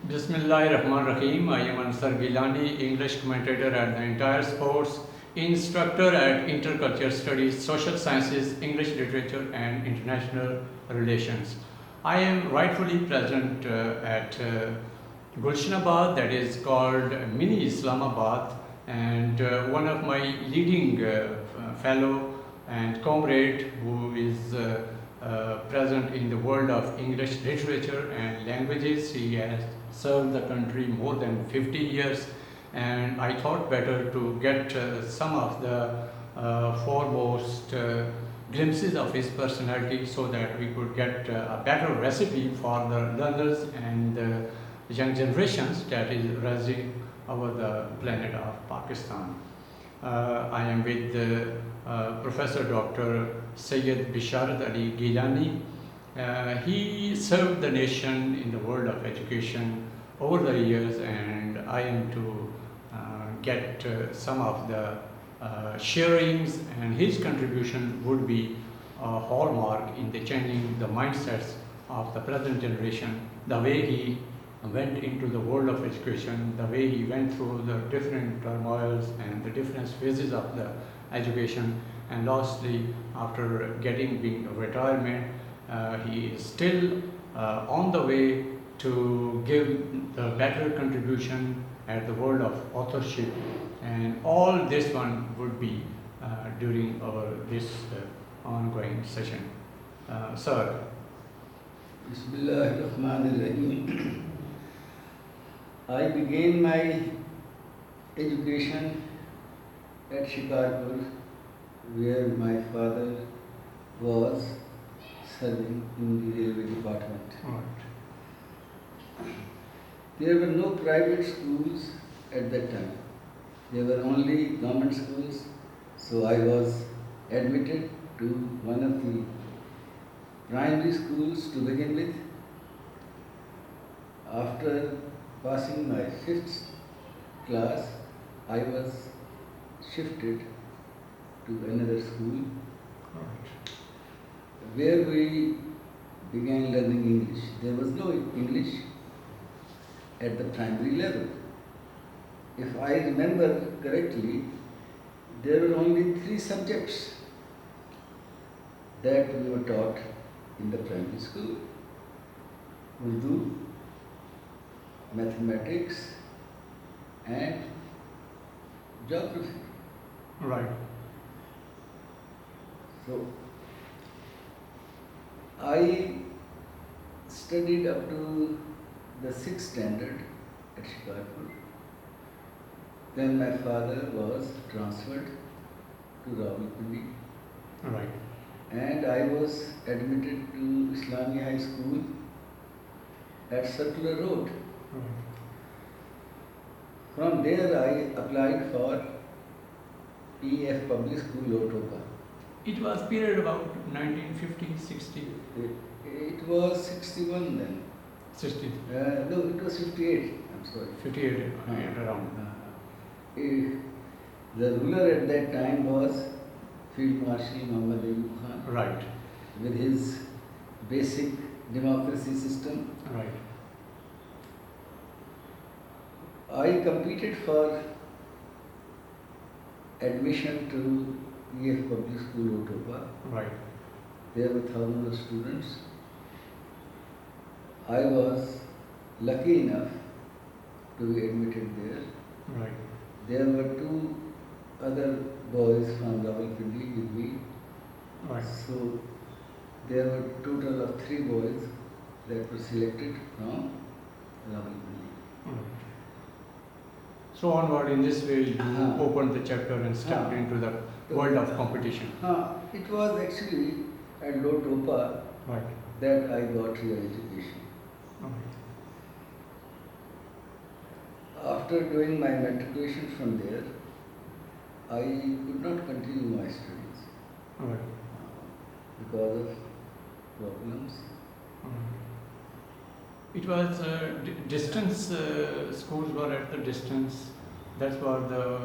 Bismillahirrahmanirrahim. I am Ansar Gillani, English commentator at the entire sports, instructor at Intercultural Studies, Social Sciences, English Literature and International Relations. I am rightfully present at Gulshanabad, that is called Mini Islamabad, and one of my leading fellow and comrade who is present in the world of English literature and languages. He has served the country more than 50 years, and I thought better to get some of the foremost glimpses of his personality so that we could get a better recipe for the learners and the young generations that is rising over the planet of Pakistan. I am with Professor Dr. Syed Bisharat Ali Gillani. He served the nation in the world of education over the years, and I am to get some of the sharings, and his contribution would be a hallmark in the changing the mindsets of the present generation, the way he went into the world of education, the way he went through the different turmoils and the different phases of the education, and lastly, after being a retirement, he is still on the way to give the better contribution at the world of authorship, and all this one would be during this ongoing session. Sir. Bismillahirrahmanirrahim. I began my education at Shikarpur, where my father was serving in the railway department. Right. There were no private schools at that time. There were only government schools, so I was admitted to one of the primary schools to begin with. After passing my 5th class, I was shifted to another school where we began learning English. There was no English at the primary level. If I remember correctly, there were only 3 subjects that we were taught in the primary school: Urdu, mathematics and geography. Right. So I studied up to the 6th standard at Shikarpur. Then my father was transferred to Rawalpindi. Right. And I was admitted to Islami High School at Circular Road. From there I applied for EF Public School, Lotoka. It was period about 1950, 60. It was 61 then. 60. No, it was 58. I'm sorry. 58 around. The ruler at that time was Field Marshal Muhammad Ayub Khan. Right. With his basic democracy system. Right. I competed for admission to EF Public School, Otoba. Right. There were thousands of students. I was lucky enough to be admitted there. Right. There were 2 other boys from Rawalpindi with me. Right. So there were a total of 3 boys that were selected from Rawalpindi. Right. So onward, in this way, you opened the chapter and stepped into the world of competition. It was actually at Lotopa Right. that I got real education. Right. After doing my matriculation from there, I could not continue my studies Right. because of problems. It was distance, schools were at the distance. That was the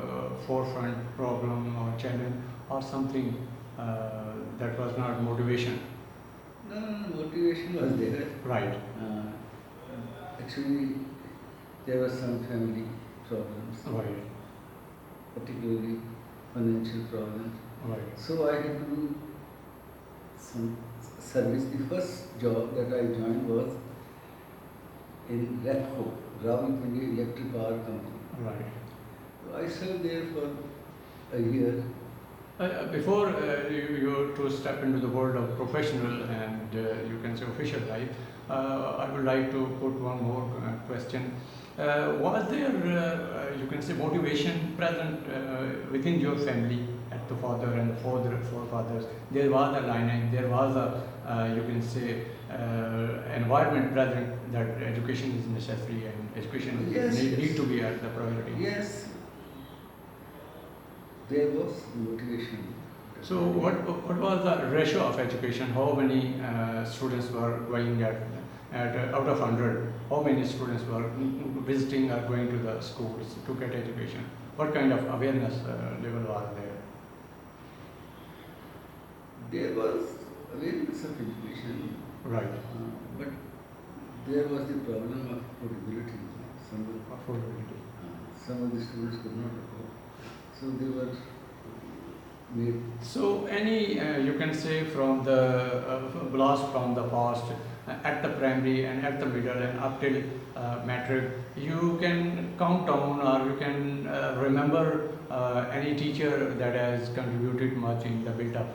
forefront problem or challenge or something that was not motivation. No, motivation was there. Right. Actually, there were some family problems, Right. particularly financial problems. Right. So I had to do some service. The first job that I joined was in REPCO, Rawalpindi Electric Power Company. Right. So I served there for a year. Before you to step into the world of professional and you can say official life, I would like to put one more question. Was there, you can say, motivation present within your family, at the father and the forefathers? There was a lineage, there was a, you can say, environment present that education is necessary and education Yes, need yes. to be at the priority. Yes, there was motivation. So what was the ratio of education? How many students were going at out of 100? How many students were visiting or going to the schools to get education? What kind of awareness level was there? There was awareness of education, Right. but there was the problem of affordability. Some of, Affordability. some of the students could not afford, so they were made. So any you can say from the blast from the past at the primary and at the middle and up till matric, you can count down or you can remember any teacher that has contributed much in the build-up.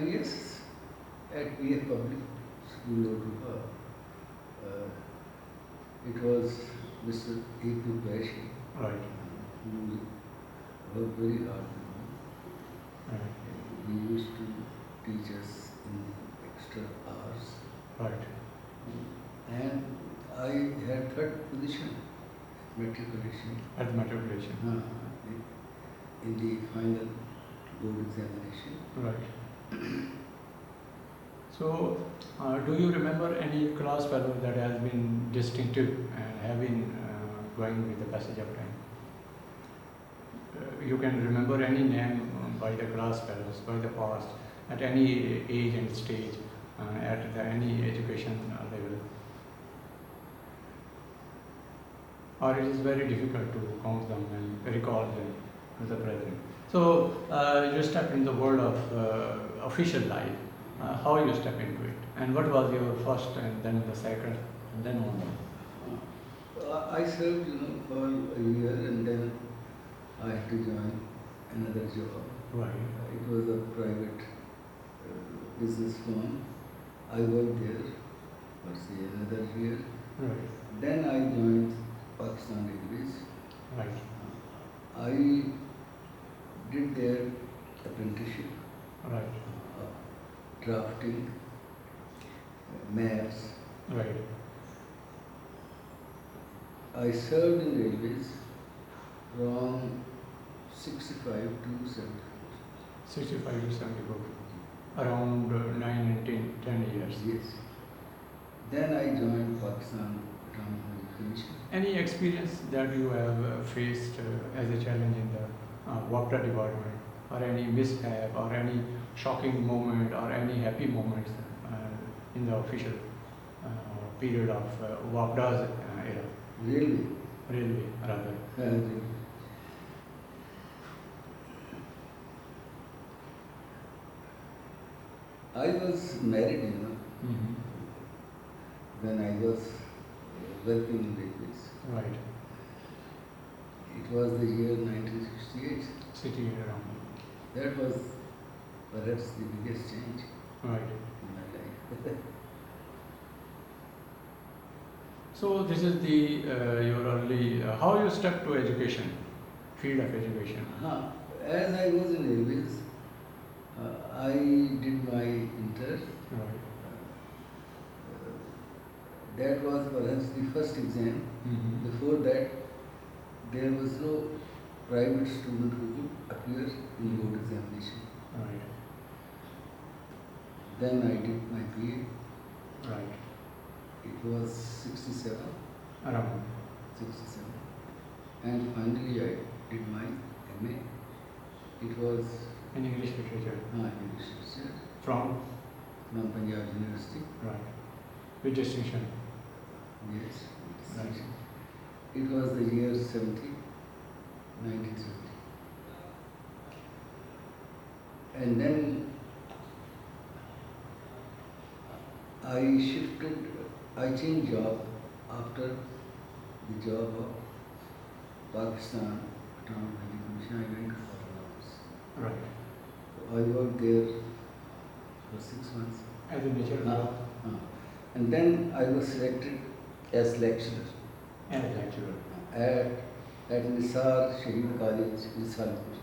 Yes, at BA Public School, Lotuha, it was Mr. A.P. Bashi, Right. who worked very hard. Right. He used to teach us in extra hours. Right. And I had third position matriculation At matriculation. in the final board examination. Right. So, do you remember any class fellow that has been distinctive and have been going with the passage of time? You can remember any name by the class fellows, by the past, at any age and stage, at any education level? Or it is very difficult to count them and recall them to the present. So, you step in the world of official life. How you step into it, and what was your first, and then the second, and then on? I served, for a year, and then I had to join another job. Right. It was a private business firm. I worked there for say another year. Right. Then I joined Pakistan Railways. Right. I did their apprenticeship, Right. drafting, maps. Right. I served in railways from 65 to 74. 65 to 74. Around 9 and 10 years. Yes. Then I joined Pakistan Economic Commission. Any experience that you have faced as a challenge in the water department, or any mishap, or any shocking moment, or any happy moments in the official period of WAPDA's era? Railway. Railway, rather. I was married, Mm-hmm. when I was working in railways. Right. It was the year 1968. City around. That was perhaps the biggest change Right. in my life. So this is the your early how you step to education, field of education. As I was in railways, I did my inter. Right. That was perhaps the first exam. Mm-hmm. Before that, there was no private student who could appear in board examination. Right. Then I did my BA. Right. It was 67. Around. 67. And finally I did my MA. It was In English literature. English literature From. from Punjab University. Right. With distinction. Yes. Right. It was the year 1970. And then I changed job after the job of Pakistan Atomic Energy Commission. I went to Foreign Office. Right. I worked there for 6 months. As a nature Uh, job uh. And then I was selected as lecturer and a lecturer. at Nisar Shaheed College in Salpur.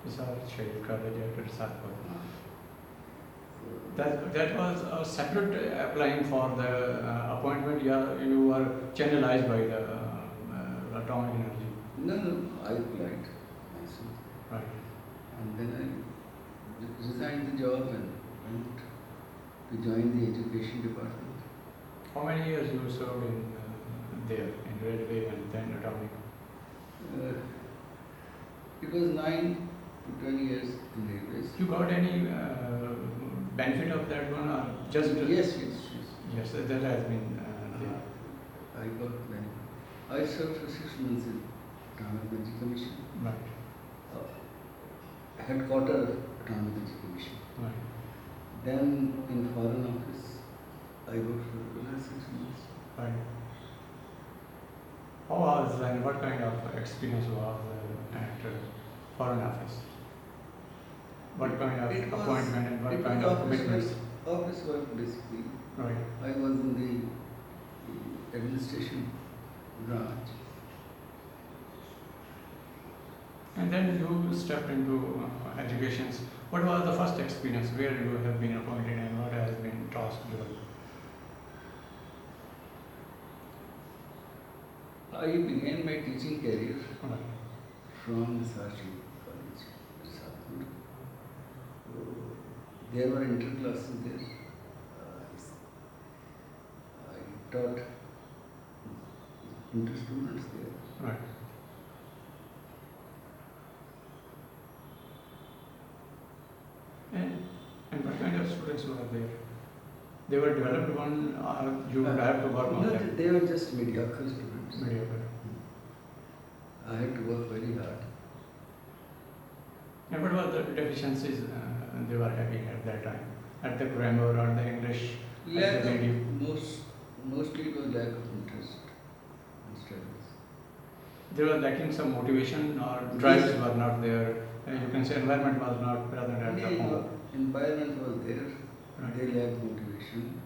Bisharat Syed College at Satpur. That was a separate applying for the appointment. You were channelized by the atomic energy. No, I applied myself. Right. And then I resigned the job and went to join the education department. How many years you served in there in railway and then atomic? Uh, it was 9 to 10 years in railways. You got any benefit of that one or just? Yes. Yes, that has been there. I got many. I served for 6 months in Atomic Energy Commission, Right. headquarter of Atomic Energy Commission. Right. Then in Foreign Office, I worked for another 6 months. Right. How was and what kind of experience was at Foreign Office? What kind of It was- appointment and what it kind was of commitments? Office work basically. Right. I was in the administration branch. And then you stepped into education. What was the first experience where you have been appointed and what has been tasked to you? I began my teaching career Right. from the Sarchi College at Satpur. There were interclasses there. I taught inter students there. Right. And what kind of students were there? They were developed one or you would have to work on No, them? they were just mediocre students. Mediocre. I had to work very hard. And what were the deficiencies they were having at that time? At the grammar or the English? Lack as a of, medium? mostly it was lack of interest in studies. They were lacking some motivation or drives were not there. You can say environment was not present at the home. Environment was there, Right. they lacked motivation.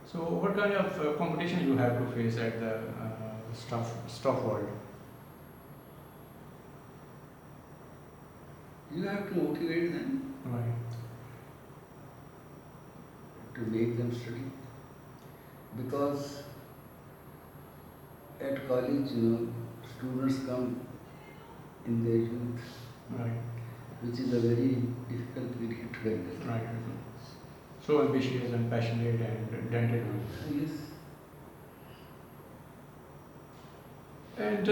So what kind of competition you have to face at the staff world? You have to motivate them Right. to make them study. Because at college, students come in their youth, Right. which is a very difficult period to handle. Right. So ambitious and passionate and dented. Yes. And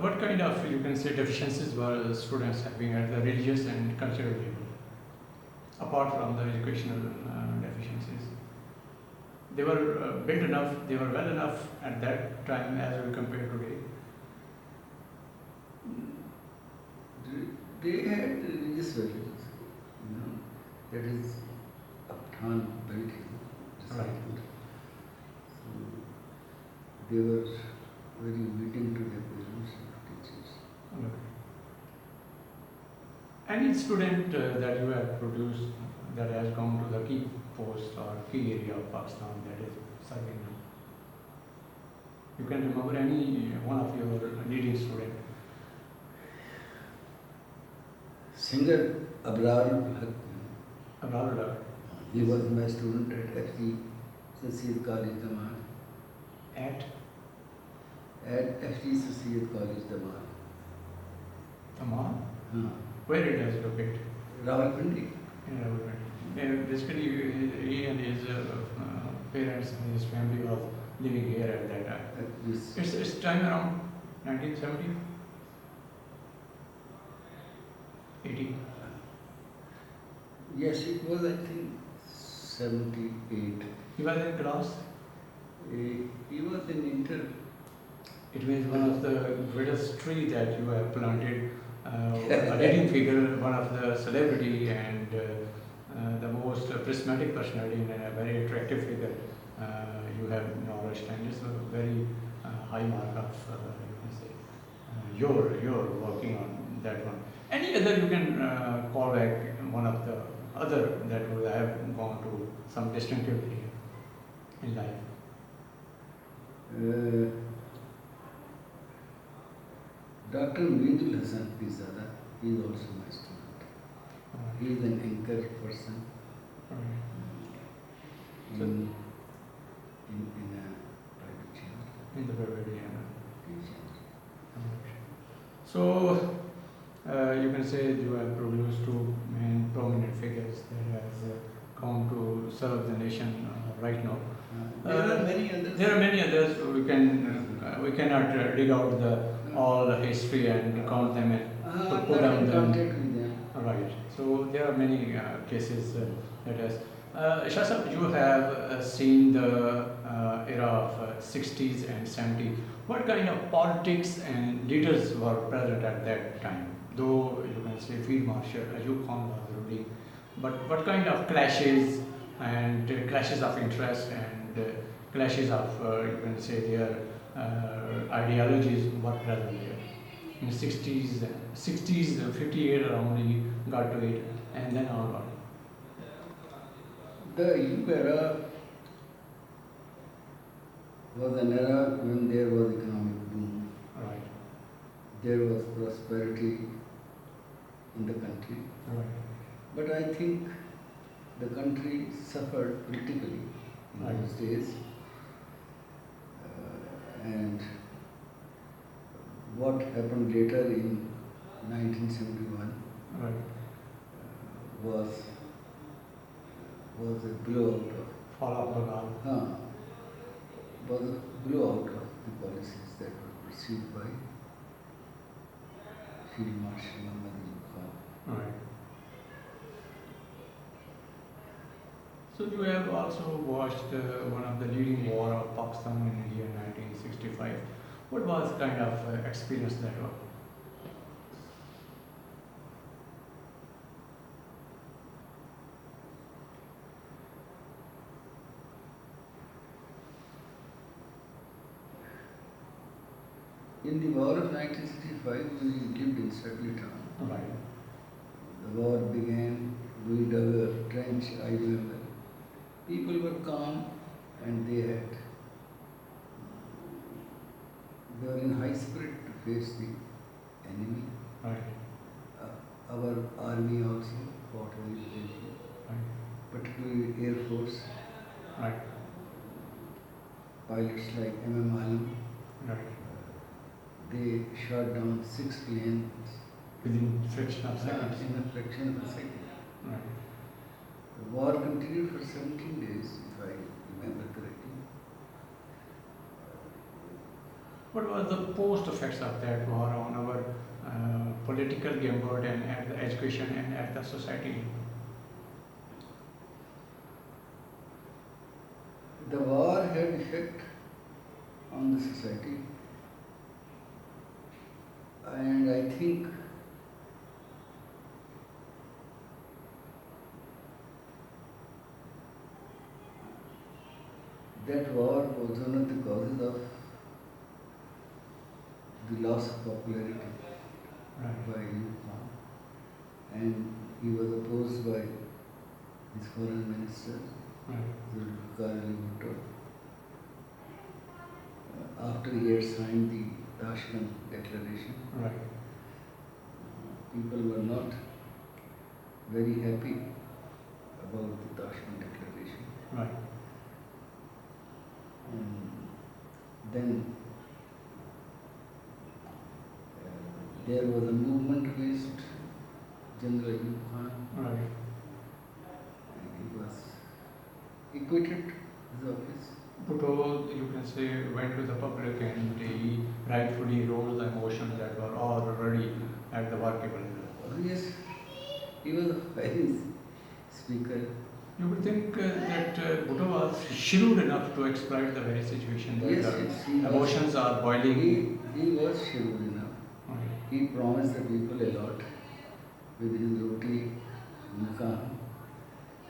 what kind of, you can say, deficiencies were students having at the religious and cultural level, apart from the educational deficiencies? They were built enough, they were well enough at that time as we compare today. They had religious values, that is Upton built him. Right. So they were very obedient to their parents and teachers. Okay. Any student that you have produced that has gone to the key post or key area of Pakistan that is serving now? You can remember any one of your leading students? Singer Abrar Haq, Abrar, he was my student at FT Syed College, Daman. at At FT Syed College, Daman. Tamam. Where it is located? Rawalpindi. In Rawalpindi. Basically, he and his parents and his family was living here at that time. This It's time around 1970, 80. Yes, it was, I think, 78. He was in class. He was in inter. It means one of the greatest tree that you have planted, a leading figure, one of the celebrity and the most prismatic personality and a very attractive figure you have nourished, and it's a very high mark of you can say you're working on that one. Any other you can call back one of the other that would have gone to some distinctive area in life. Dr. Meedul Hassan Pizada, he is also my student. He is an anchor person So, in a private channel. in the Bavaria. Channel. So, you can say you have produced two main prominent figures that has come to serve the nation right now. There are many others. There are many others. We cannot dig out all the history and count them and put down them. Contact with them. Right. So there are many cases that has. Shah Sahib, you have seen the era of 60s and 70s. What kind of politics and leaders were present at that time? Though you can say Field Marshal Ayub Khan was ruling, but what kind of clashes and clashes of interest and clashes of you can say their ideologies were present there? In the 60s, 58 around he got to it, and then onward. The Ayub era was an era when there was economic boom. Right. There was prosperity in the country. Right. But I think the country suffered politically in Right. those days. And what happened later in 1971 Right. was a blowout of Fall of Bengal. was a blowout of the policies that were pursued by Field Marshal Muhammad Ayub Khan. Right. So you have also watched one of the leading war of Pakistan in India in 1965. What was kind of experience that was? In the war of 1965, we lived in Sakli town. Right. The war began, we dug a trench, I remember. People were calm and they were in high spirit to face the enemy. Right. Our army also fought very bravely, Right. particularly Air Force, Right. pilots like M.M. Alam. Right. They shot down 6 planes Within fraction of seconds. in a fraction of a second. Right. The war continued for 17 days, if I remember correctly. What was the post effects of that war on our political gambit and at the education and at the society? The war had effect on the society, and I think that war was one of the causes of the loss of popularity Right. by Ayub Khan, and he was opposed by his foreign minister, Right. Zulfikar Ali Bhutto. After he had signed the Tashkent Declaration, Right. people were not very happy about the Tashkent Declaration. Right. And then there was a movement against General Ayub Khan, Right. and he was acquitted his office. Bhutto, you can say, went to the public and he rightfully rose the emotions that were already at the workable level. Yes, he was a wise speaker, You would think that Bhutto was shrewd enough to exploit the very situation that Yes, yes, he was. emotions are boiling. He was shrewd enough. Right. He promised the people a lot with his roti, mukha.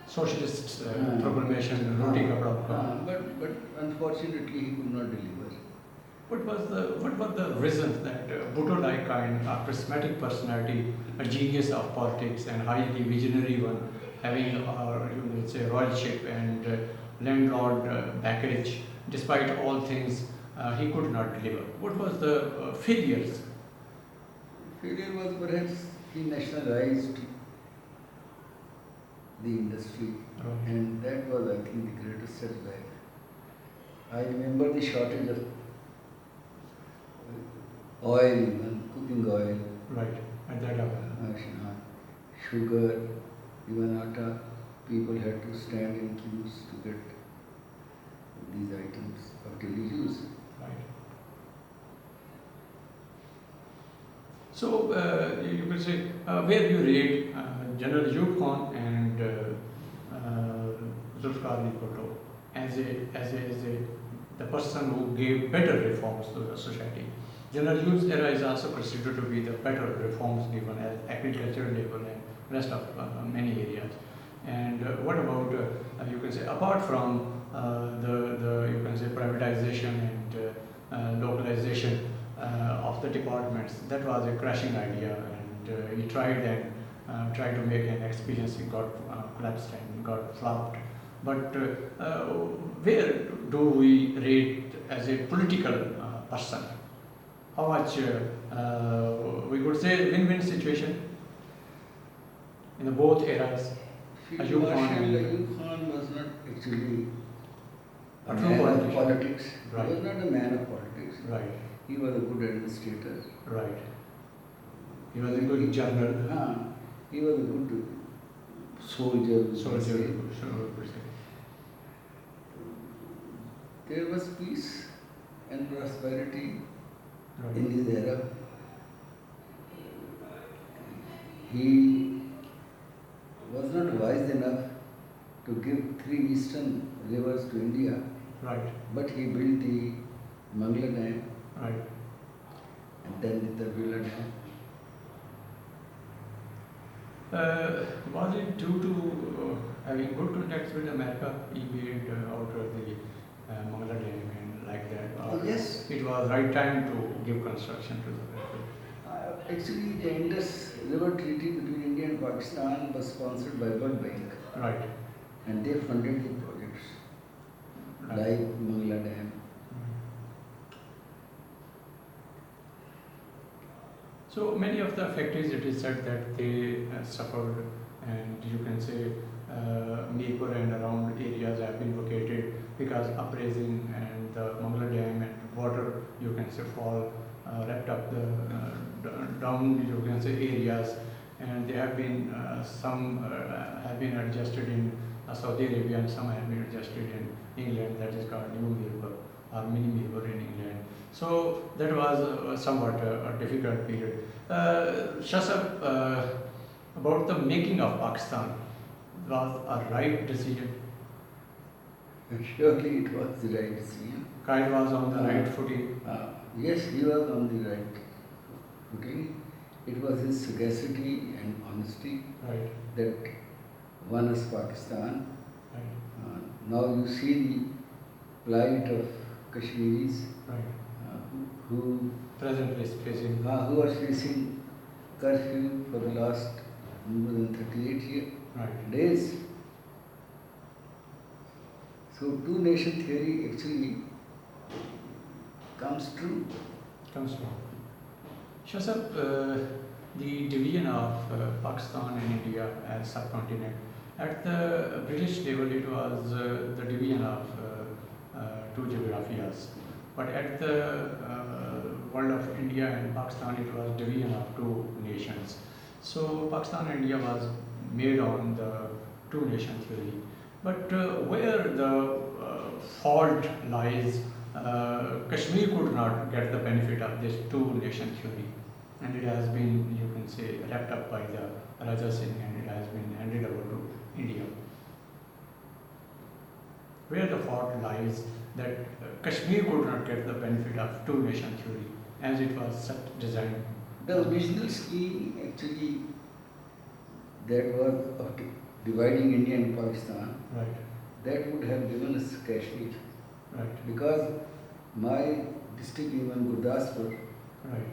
Socialist Ah. proclamation, roti kapda mukha. But unfortunately he could not deliver. What was the reason that Bhutto-like kind of charismatic personality, a genius of politics and highly visionary one, having you would say royalship and landlord package, despite all things, he could not deliver. What was the failures? Failure was perhaps he nationalized the industry, and that was, I think, the greatest setback. I remember the shortage of oil, even cooking oil, Right, at that hour. sugar, even atta. People had to stand in queues to get these items of daily use. Right. So you could say where you rate General Ayub Khan and Zulfikar Ali Bhutto as the person who gave better reforms to the society. General Ayub's era is also considered to be the better reforms given at agricultural level and rest of many areas. And what about you can say apart from the you can say privatization and localization of the departments, that was a crashing idea, and he tried to make an experience. It got collapsed and got flopped. But where do we rate as a political person? How much we could say win-win situation in the both eras? Field Ayub Khan Marshal and- Ayub Khan was not actually a A true man of politician. politics. Right. He was not a man of politics. Right, He was a good administrator. right. He was a good general, He was a good soldier. we can soldier. say. So, There was peace and prosperity right. in his era. He was not wise enough to give 3 eastern rivers to India, Right, but he built the Mangla Dam right. and then the Tarvila Dam. Was it due to having good contacts with America, he made out of the Mangala Dam and like that? Or Yes. it was right time to give construction to the people? Actually, the Indus River Treaty between India and Pakistan was sponsored by World Bank, Right. and they funded the projects Right. like Mangla Dam. So many of the factories, it is said that they suffered, and you can say Mirpur and around areas have been vacated because upraising and the Mangla Dam and water, you can say, fall wrapped up the down, you can say, areas, and they have been some have been adjusted in Saudi Arabia and some have been adjusted in England. That is called New Mirpur or Mini Mirpur in England. So that was somewhat a difficult period. Shah, about the making of Pakistan, was a right decision. Surely it was the right decision. Kyle was on the right footing. Yes, he was on the right footing. It was his sagacity and honesty Right, that won us Pakistan. right, Now you see the plight of Kashmiris right. who Presently facing. who are facing curfew for the last more than 38 Right. days. So two nation theory actually comes true. Comes from. Shasab, the division of Pakistan and India as subcontinent, at the British level it was the division of two geographies, but at the world of India and Pakistan it was division of two nations. So Pakistan and India was made on the two nation theory. But where the fault lies, Kashmir could not get the benefit of this two nation theory, and it has been, you can say, wrapped up by the Raja Singh, and it has been handed over to India. where the fault lies that Kashmir could not get the benefit of two-nation theory as it was set designed. The original scheme actually that was of dividing India and Pakistan, Right, that would have given us Kashmir right, because my district, even Gurdaspur, right.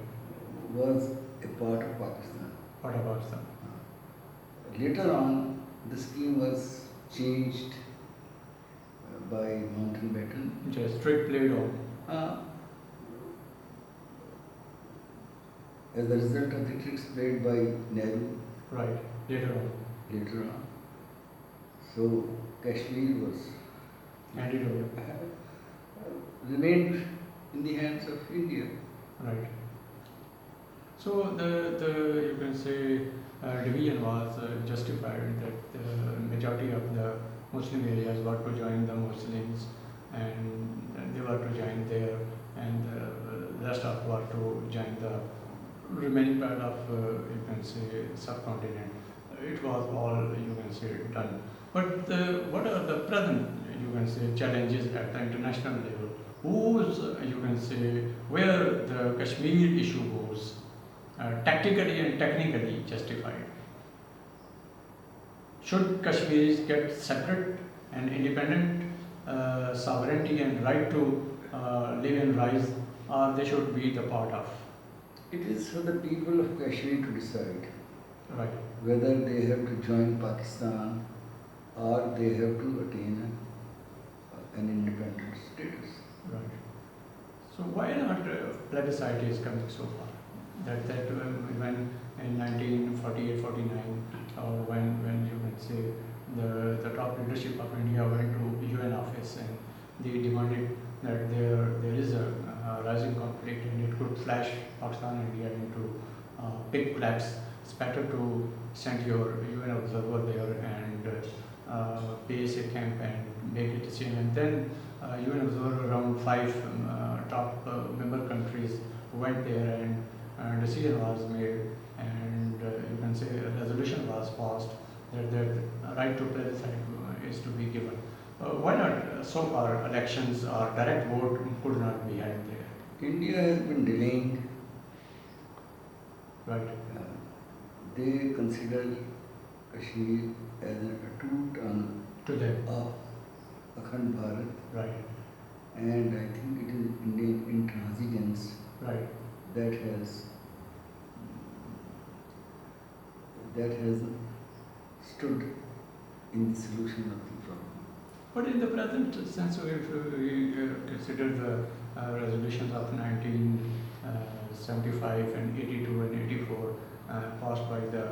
was a part of Pakistan. What about them? Later on, the scheme was changed by Mountbatten. Just strict played on. Uh, as a result of the tricks played by Nehru Right, later on. later on. So Kashmir was Handed over. remained in the hands of India. Right. So the you can say division was justified that the majority of the Muslim areas were to join the Muslims and they were to join there and the rest of were to join the remaining part of you can say subcontinent. It was all you can say done. But what are the present you can say challenges at the international level? Who's you can say where the Kashmir issue goes tactically and technically justified? Should Kashmiris get separate and independent sovereignty and right to live and rise, or they should be the part of? It is for the people of Kashmir to decide Right, whether they have to join Pakistan or they have to attain an independent status. right. So why not plebiscite is coming so far? That when in 1948-49, when you can say the top leadership of India went to UN office and they demanded that there is a rising conflict and it could flash Pakistan and India into big collapse. It's better to send your UN observer there and base a camp and make a decision. And then UN observer around five top member countries went there and decision was made and you can say a resolution was passed that the right to plebiscite is to be given. Why not so far elections or direct vote could not be held there? India has been delaying. Right, They consider Kashmir as a toot on to them. Akhand Bharat, Right, and I think it is Indian intransigence right, that has stood in the solution of the problem. but in the present sense, if we consider the resolutions of 1975 and 82 and 84 passed by the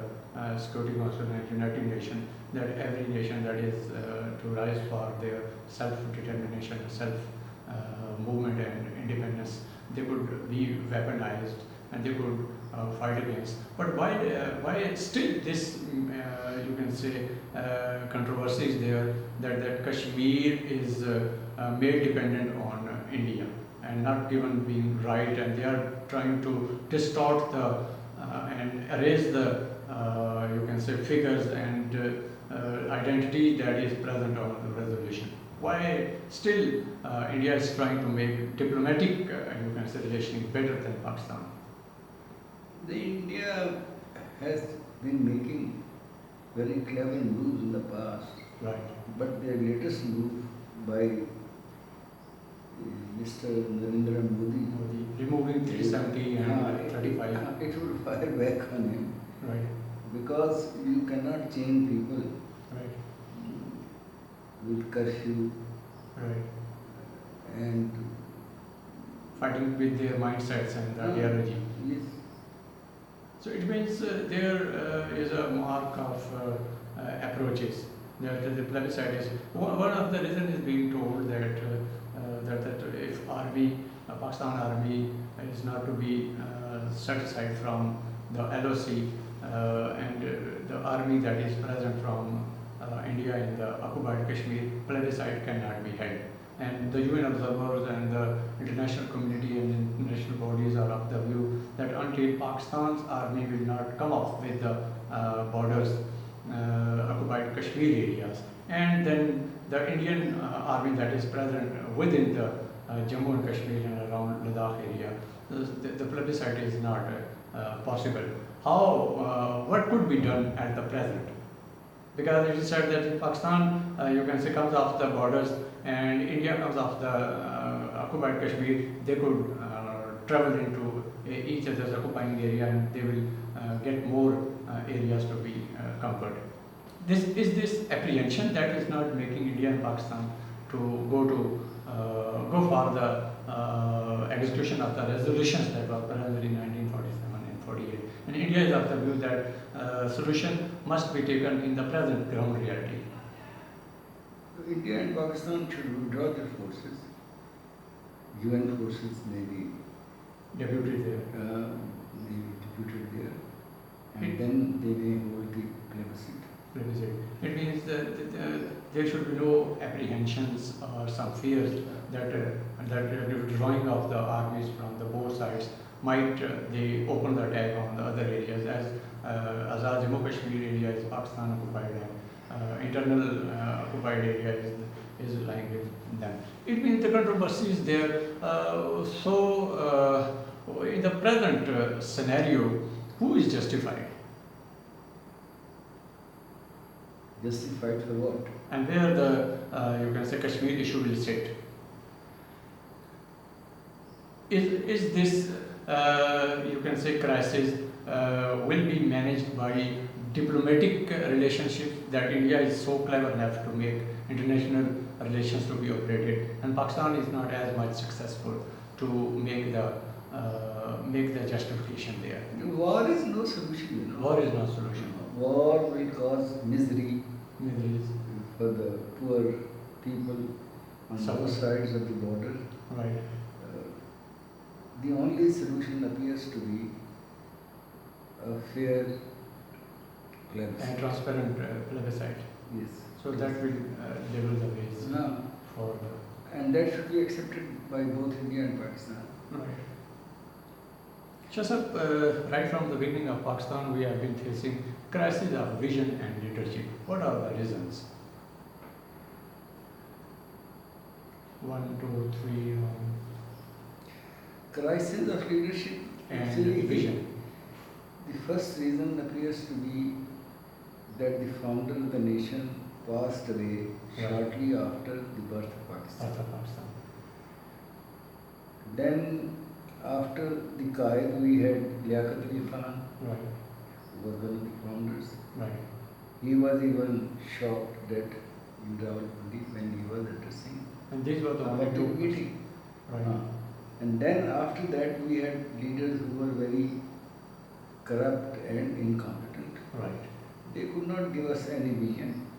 Security Council and United Nations, that every nation that is to rise for their self-determination, self-movement and independence, they could be weaponized and they could fight against. But why still this, you can say, controversy is there that Kashmir is made dependent on India and not given being right, and they are trying to distort the and erase the you can say figures and identity that is present on the resolution. Why still India is trying to make diplomatic you can say relations better than Pakistan? The India has been making very clever moves in the past, Right, but their latest move by Mr. Narendra Modi, removing 370 and 35. it would fire back on him Right, because you cannot chain people right, with curfew right. and Fighting with their mindsets and ideology. yes, So it means there is a mark of approaches. The plebiscite is one of the reasons is being told that that if army, Pakistan army is not to be set aside from the LOC and the army that is present from India in the occupied Kashmir, plebiscite cannot be held. And the UN observers and the international community and international bodies are of the view that until Pakistan's army will not come up with the borders, occupied Kashmir areas, and then the Indian army that is present within the Jammu and Kashmir and around Ladakh area, the plebiscite is not possible. How, what could be done at the present? Because it is said that Pakistan, you can say, comes off the borders and India comes off the occupied Kashmir. They could travel into each other's occupying area and they will get more areas to be conquered. This apprehension that is not making India and Pakistan to go for the execution of the resolutions that were present in 1947 and 48. And India is of the view that solution must be taken in the present ground reality. India and Pakistan should withdraw their forces. UN forces may be Deputy there. deputed there, and then they may hold the plebiscite. It means that there should be no apprehensions or some fears that withdrawing of the armies from the both sides might they open the attack on the other areas as our Jammu Kashmir area is Pakistan occupied and internal occupied area is lying with them. It means the controversy is there. In the present scenario, who is justified? Justified for what? And where the you can say Kashmir issue will sit. Is this you can say crisis will be managed by diplomatic relationships that India is so clever enough to make international relations to be operated, and Pakistan is not as much successful to make the justification there. War is no solution. You know. War is no solution. War will cause misery Middle East. for the poor people on Suffer. both sides of the border. Right. The only solution appears to be a fair And plebiscite. transparent plebiscite. Yes. So that will level the ways Now, for and that should be accepted by both India and Pakistan. right. Just right from the beginning of Pakistan, we have been facing crisis of vision and leadership. What are the reasons? 1, 2, 3, Crisis of leadership. and Actually, vision. The first reason appears to be that the founder of the nation passed away Yeah. shortly after the birth of Pakistan. South of Pakistan. Then, after the Qaid, we had Liaquat Ali Khan, Right. who was one of the founders. Right. He was even shocked that in Rawalpindi when he was addressing And these were the a only two. public meeting. Right. And then after that we had leaders who were very corrupt and incompetent. Right. They could not give us any vision.